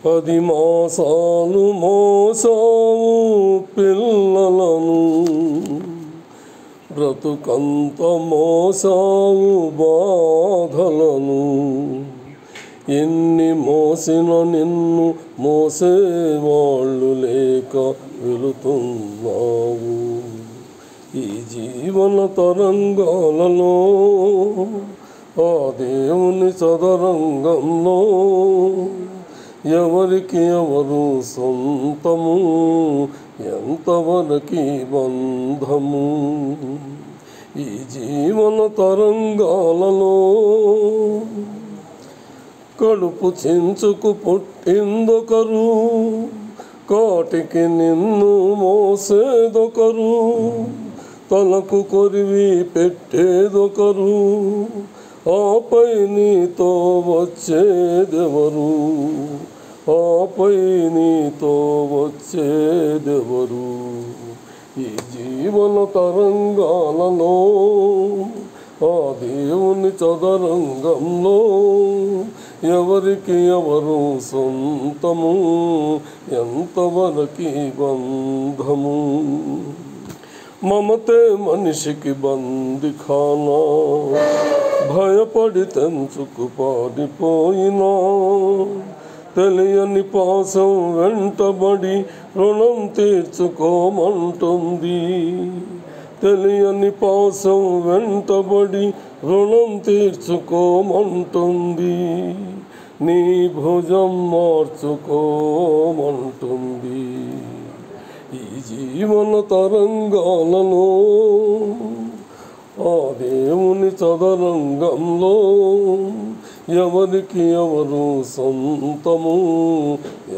10 మాసాలు మోసావు పిల్లలను, బ్రతుకంత మోసావు బాధలను. ఎన్ని మోసిన నిన్ను మోసేవాళ్ళు లేక వెళుతున్నావు. ఈ జీవన తరంగాలలో ఆ దేవుని చదరంగంలో ఎవరికి ఎవరు సొంతము, ఎంతవరకు బంధము. ఈ జీవన తరంగాలలో కడుపు చించుకు పుట్టిందొకరు, కాటికి నిన్ను మోసేదొకరు, తలకు కొరివి పెట్టేదొకరు, ఆపై నీతో వచ్చేదెవరు, ఆపై నీతో వచ్చేదెవరు. ఈ జీవన తరంగాలలో ఆ దేవుని చదరంగంలో ఎవరికి ఎవరు సొంతము, ఎంతవరకు బంధము. మమతే మనిషికి బందిఖానా, భయపడి తెంచుకు పారిపోయినా. తెలియని పాసం వెంటబడి రుణం తీర్చుకోమంటుంది, తెలియని పాసం వెంటబడి రుణం తీర్చుకోమంటుంది, నీ భుజం మార్చుకోమంటుంది. ఈ జీవన తరంగాలలో ఆ దేవుని చదరంగంలో ఎవరికి ఎవరు సొంతము,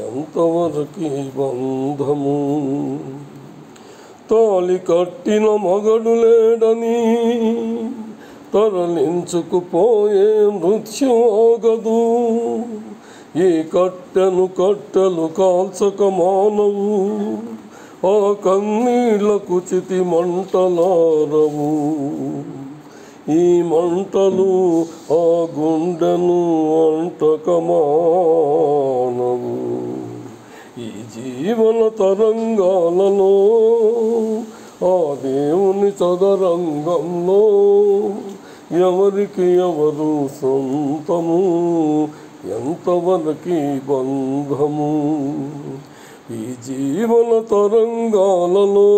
ఎంతవరకు బంధము. తాళి కట్టిన మగడు లేడని తరలించుకుపోయే మృత్యు ఆగదు. ఈ కట్టెను కట్టెలు కాల్చక మానవు, ఆ కన్నీళ్లకు చితి మంటలారవు. ఈ మంటలు ఆ గుండెను అంటక మానవు. ఈ జీవన తరంగాలలో ఆ దేవుని చదరంగంలో ఎవరికి ఎవరు సొంతము, ఎంతవరకు బంధము. ఈ జీవన తరంగాలలో